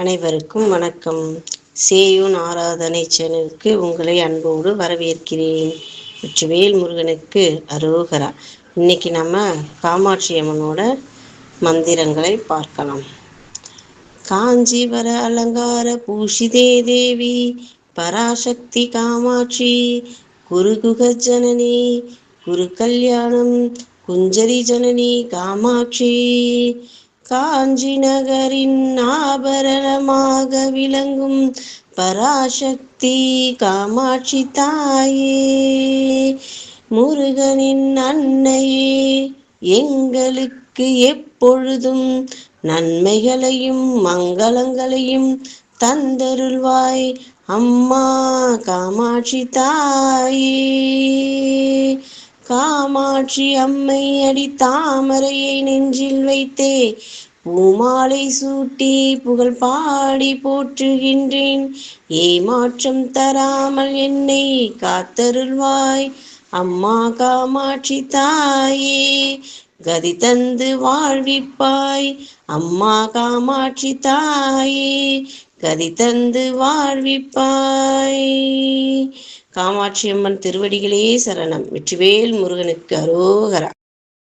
அனைவருக்கும் வணக்கம். சேயோன் ஆராதனை சேனலுக்கு உங்களை அன்போடு வரவேற்கிறேன். வெற்றிவேல் முருகனுக்கு அரோகரா. இன்னைக்கு நம்ம காமாட்சி அம்மனோட மந்திரங்களை பார்க்கலாம். காஞ்சிவர அலங்கார பூஷிதே தேவி பராசக்தி காமாட்சி குருகுக ஜனனி குரு கல்யாணம் குஞ்சரி ஜனனி காமாட்சி காஞ்சி நகரின் ஆபரணமாக விளங்கும் பராசக்தி காமாட்சி தாயே, முருகனின் அன்னையே, எங்களுக்கு எப்பொழுதும் நன்மைகளையும் மங்களங்களையும் தந்தருள்வாய் அம்மா காமாட்சி தாயே. காமாட்சி அம்மை அடி தாமரையை நெஞ்சில் வைத்தே பூமாலை சூட்டி புகழ் பாடி போற்றுகின்றேன். ஏமாற்றம் தராமல் என்னை காத்தருள்வாய் அம்மா காமாட்சி தாயே. கதி தந்து வாழ்விப்பாய் அம்மா காமாட்சி தாயே, கதி தந்து வாழ்விப்பாய். காமாட்சி அம்மன் திருவடிகளே சரணம். வெற்றிவேல் முருகனுக்கு அரோகரா.